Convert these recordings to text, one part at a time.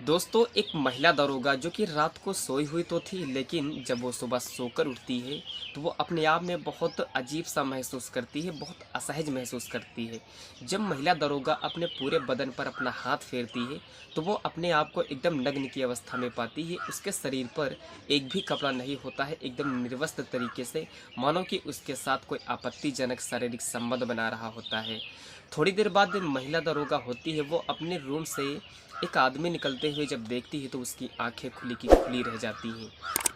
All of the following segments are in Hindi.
दोस्तों, एक महिला दरोगा जो कि रात को सोई हुई तो थी, लेकिन जब वो सुबह सोकर उठती है तो वो अपने आप में बहुत अजीब सा महसूस करती है, बहुत असहज महसूस करती है। जब महिला दरोगा अपने पूरे बदन पर अपना हाथ फेरती है तो वो अपने आप को एकदम नग्न की अवस्था में पाती है। उसके शरीर पर एक भी कपड़ा नहीं होता है, एकदम निर्वस्त्र तरीके से, मानो कि उसके साथ कोई आपत्तिजनक शारीरिक संबंध बना रहा होता है। थोड़ी देर बाद महिला दरोगा होती है, वो अपने रूम से एक आदमी निकलते हुए जब देखती है तो उसकी आंखें खुली की खुली रह जाती हैं।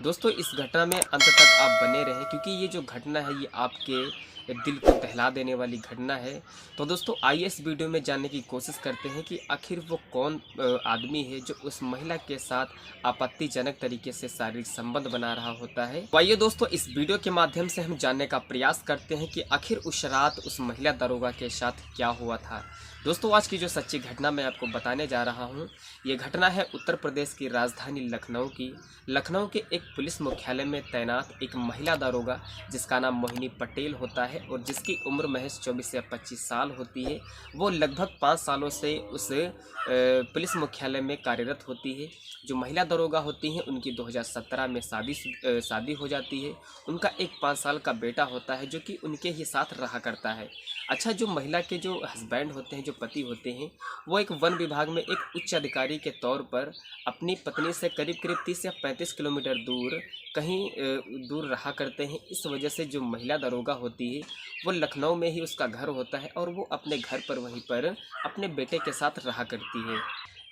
दोस्तों, इस घटना में अंत तक आप बने रहें, क्योंकि ये जो घटना है ये आपके दिल को दहला देने वाली घटना है। तो दोस्तों, आइए इस वीडियो में जानने की कोशिश करते हैं कि आखिर वो कौन आदमी है जो उस महिला के साथ आपत्तिजनक तरीके से शारीरिक संबंध बना रहा होता है। तो आइए दोस्तों, इस वीडियो के माध्यम से हम जानने का प्रयास करते हैं कि आखिर उस रात उस महिला दरोगा के साथ क्या हुआ था। दोस्तों, आज की जो सच्ची घटना मैं आपको बताने जा रहा हूँ, ये घटना है उत्तर प्रदेश की राजधानी लखनऊ की। लखनऊ के एक पुलिस मुख्यालय में तैनात एक महिला दरोगा जिसका नाम मोहिनी पटेल होता है और जिसकी उम्र महज 24 या 25 साल होती है। वो लगभग 5 सालों से उस पुलिस मुख्यालय में कार्यरत होती है। जो महिला दरोगा होती हैं उनकी 2017 में शादी हो जाती है। उनका एक 5 साल का बेटा होता है जो कि उनके ही साथ रहा करता है। अच्छा, जो महिला के जो हस्बैंड होते हैं, जो पति होते हैं, वो एक वन विभाग में एक उच्च अधिकारी के तौर पर अपनी पत्नी से करीब करीब 30 या 35 किलोमीटर दूर कहीं दूर रहा करते हैं। इस वजह से जो महिला दरोगा होती है वो लखनऊ में ही उसका घर होता है और वो अपने घर पर वहीं पर अपने बेटे के साथ रहा करती है।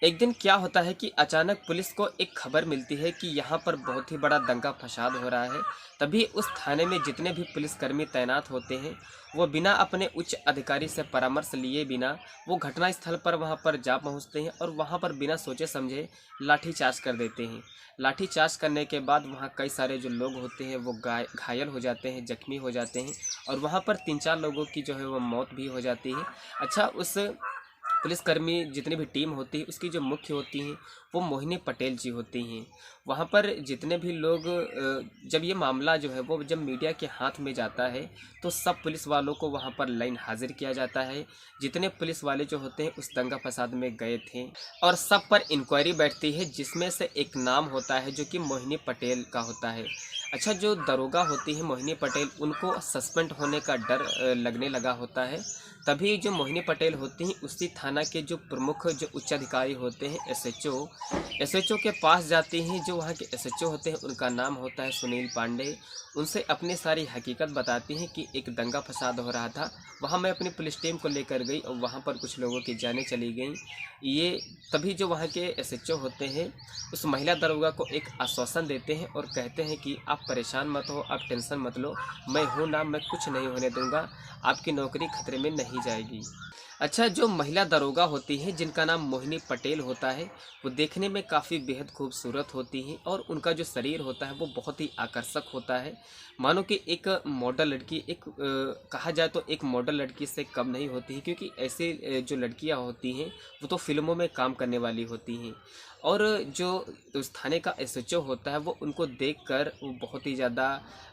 एक दिन क्या होता है कि अचानक पुलिस को एक खबर मिलती है कि यहाँ पर बहुत ही बड़ा दंगा फसाद हो रहा है। तभी उस थाने में जितने भी पुलिसकर्मी तैनात होते हैं वो बिना अपने उच्च अधिकारी से परामर्श लिए बिना वो घटनास्थल पर वहाँ पर जा पहुँचते हैं और वहाँ पर बिना सोचे समझे लाठीचार्ज कर देते हैं। लाठीचार्ज करने के बाद वहाँ कई सारे जो लोग होते हैं वो घायल हो जाते हैं, जख्मी हो जाते हैं और वहाँ पर 3-4 लोगों की जो है वो मौत भी हो जाती है। अच्छा, उस पुलिसकर्मी जितनी भी टीम होती है उसकी जो मुख्य होती हैं वो मोहिनी पटेल जी होती हैं। वहाँ पर जितने भी लोग जब ये मामला जो है वो जब मीडिया के हाथ में जाता है तो सब पुलिस वालों को वहाँ पर लाइन हाजिर किया जाता है। जितने पुलिस वाले जो होते हैं उस दंगा फसाद में गए थे और सब पर इंक्वायरी बैठती है, जिसमें से एक नाम होता है जो कि मोहिनी पटेल का होता है। अच्छा, जो दरोगा होती है मोहिनी पटेल, उनको सस्पेंड होने का डर लगने लगा होता है। तभी जो मोहिनी पटेल होती हैं उसी थाना के जो प्रमुख जो उच्च अधिकारी होते हैं एसएचओ के पास जाती हैं। जो वहाँ के एसएचओ होते हैं उनका नाम होता है सुनील पांडे। उनसे अपनी सारी हकीकत बताती हैं कि एक दंगा फसाद हो रहा था, वहाँ मैं अपनी पुलिस टीम को लेकर गई और वहाँ पर कुछ लोगों की जानें चली गई। ये तभी जो वहाँ के एसएचओ होते हैं उस महिला दरोगा को एक आश्वासन देते हैं और कहते हैं कि आप परेशान मत हो, आप टेंशन मत लो, मैं हूँ ना, मैं कुछ नहीं होने दूंगा, आपकी नौकरी खतरे में नहीं जाएगी। अच्छा, जो महिला दरोगा होती हैं जिनका नाम मोहिनी पटेल होता है वो देखने में काफ़ी बेहद खूबसूरत होती हैं और उनका जो शरीर होता है वो बहुत ही आकर्षक होता है। मानो कि एक मॉडल लड़की, एक कहा जाए तो एक मॉडल लड़की से कम नहीं होती है, क्योंकि ऐसे जो लड़कियां होती हैं वो तो फिल्मों में काम करने वाली होती हैं। और जो उस थाने का एसएचओ होता है वो उनको देखकर वो बहुत ही ज़्यादा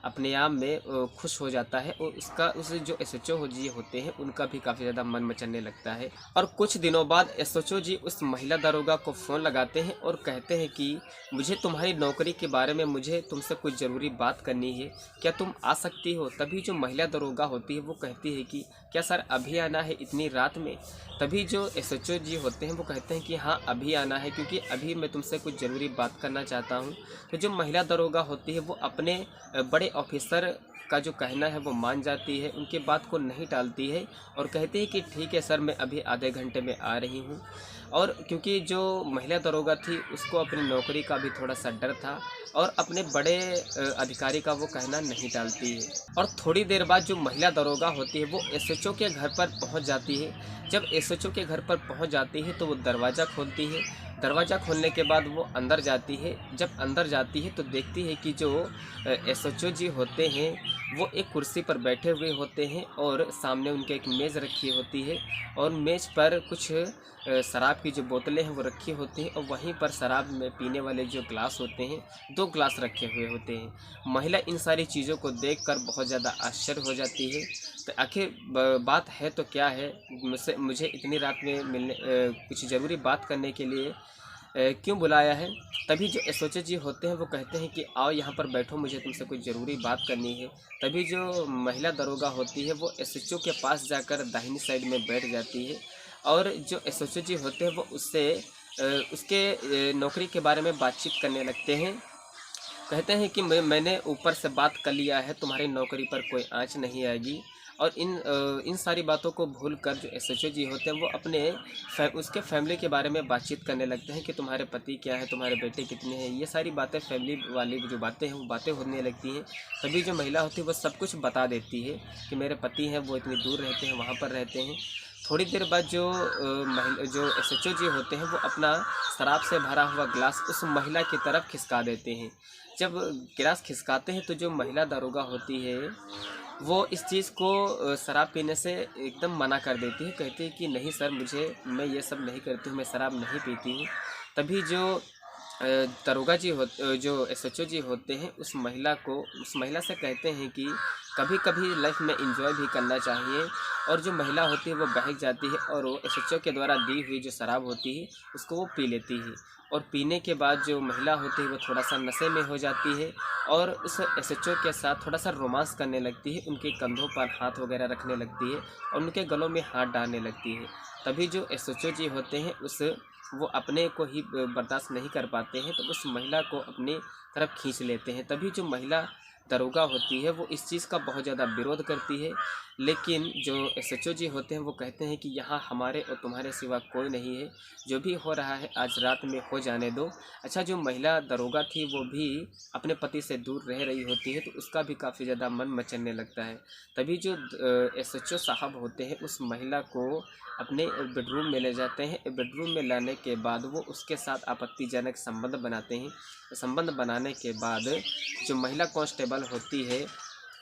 अपने आप में खुश हो जाता है और उस जो एसएचओ जी होते हैं उनका भी काफ़ी ज़्यादा मन मचलने लगता है। और कुछ दिनों बाद एसएचओ जी उस महिला दरोगा को फ़ोन लगाते हैं और कहते हैं कि मुझे तुम्हारी नौकरी के बारे में मुझे तुमसे कुछ ज़रूरी बात करनी है, क्या तुम आ सकती हो? तभी जो महिला दरोगा होती है वो कहती है कि क्या सर अभी आना है इतनी रात में? तभी जो एसएचओ जी होते हैं वो कहते हैं कि हाँ अभी आना है, क्योंकि अभी मैं तुमसे कुछ ज़रूरी बात करना चाहता हूँ। तो जो महिला दरोगा होती है वो अपने बड़े ऑफिसर का जो कहना है वो मान जाती है, उनके बात को नहीं टालती है और कहती है कि ठीक है सर, मैं अभी आधे घंटे में आ रही हूँ। और क्योंकि जो महिला दरोगा थी उसको अपनी नौकरी का भी थोड़ा सा डर था और अपने बड़े अधिकारी का वो कहना नहीं टालती है। और थोड़ी देर बाद जो महिला दरोगा होती है वो एसएचओ के घर पर पहुंच जाती है। जब एसएचओ के घर पर पहुंच जाती है तो वो दरवाज़ा खोलती है। दरवाज़ा खोलने के बाद वो अंदर जाती है। जब अंदर जाती है तो देखती है कि जो एसएचओ जी होते हैं वो एक कुर्सी पर बैठे हुए होते हैं और सामने उनके एक मेज़ रखी होती है और मेज़ पर कुछ शराब की जो बोतलें हैं वो रखी होती हैं और वहीं पर शराब में पीने वाले जो ग्लास होते हैं 2 ग्लास रखे हुए होते हैं। महिला इन सारी चीज़ों को देखकर बहुत ज़्यादा आश्चर्य हो जाती है। तो आखिर बात है तो क्या है, मुझे इतनी रात में मिलने कुछ ज़रूरी बात करने के लिए क्यों बुलाया है। तभी जो एसओजी जी होते हैं वो कहते हैं कि आओ यहाँ पर बैठो, मुझे तुमसे कोई ज़रूरी बात करनी है। तभी जो महिला दरोगा होती है वो एसएचओ के पास जाकर दाहिनी साइड में बैठ जाती है और जो एसएचओ जी होते हैं वो उससे उसके नौकरी के बारे में बातचीत करने लगते हैं। कहते हैं कि मैंने ऊपर से बात कर लिया है, तुम्हारी नौकरी पर कोई आँच नहीं आएगी। और इन सारी बातों को भूलकर जो एसएचओ जी होते हैं वो अपने उसके फैमिली के बारे में बातचीत करने लगते हैं कि तुम्हारे पति क्या है, तुम्हारे बेटे कितने हैं। ये सारी बातें फैमिली वाली जो बातें हैं वो बातें होने लगती हैं। तभी जो महिला होती है वो सब कुछ बता देती है कि मेरे पति हैं, वो इतनी दूर रहते हैं, वहाँ पर रहते हैं। थोड़ी देर बाद जो एसएचओ जी होते हैं वो अपना शराब से भरा हुआ गिलास उस महिला की तरफ खिसका देते हैं। जब गिलास खिसकाते हैं तो जो महिला दरोगा होती है वो इस चीज़ को शराब पीने से एकदम मना कर देती है। कहती है कि नहीं सर, मैं ये सब नहीं करती हूँ, मैं शराब नहीं पीती हूँ। तभी जो दरोगा जी जो एसएचओ जी होते हैं उस महिला से कहते हैं कि कभी कभी लाइफ में एंजॉय भी करना चाहिए। और जो महिला होती है वो बहक जाती है और वो एसएचओ के द्वारा दी हुई जो शराब होती है उसको वो पी लेती है। और पीने के बाद जो महिला होती है वो थोड़ा सा नशे में हो जाती है और उस एसएचओ के साथ थोड़ा सा रोमांस करने लगती है, उनके कंधों पर हाथ वगैरह रखने लगती है और उनके गलों में हाथ डालने लगती है। तभी जो एसएचओ जी होते हैं वो अपने को ही बर्दाश्त नहीं कर पाते हैं, तो उस महिला को अपनी तरफ खींच लेते हैं। तभी जो महिला दरोगा होती है वो इस चीज़ का बहुत ज़्यादा विरोध करती है, लेकिन जो एसएचओ जी होते हैं वो कहते हैं कि यहाँ हमारे और तुम्हारे सिवा कोई नहीं है, जो भी हो रहा है आज रात में हो जाने दो। अच्छा, जो महिला दरोगा थी वो भी अपने पति से दूर रह रही होती है, तो उसका भी काफ़ी ज़्यादा मन मचलने लगता है। तभी जो एसएचओ साहब होते हैं उस महिला को अपने बेडरूम में ले जाते हैं। बेडरूम में लाने के बाद वो उसके साथ आपत्तिजनक संबंध बनाते हैं। संबंध बनाने के बाद जो महिला कांस्टेबल होती है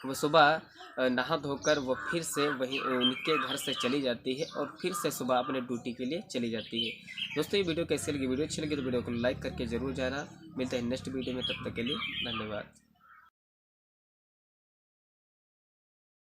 वो सुबह नहा धोकर वो फिर से वहीं उनके घर से चली जाती है और फिर से सुबह अपने ड्यूटी के लिए चली जाती है। दोस्तों, ये वीडियो कैसी लगी? वीडियो अच्छी लगी तो वीडियो को लाइक करके ज़रूर जाना। मिलते हैं नेक्स्ट वीडियो में, तब तक के लिए धन्यवाद।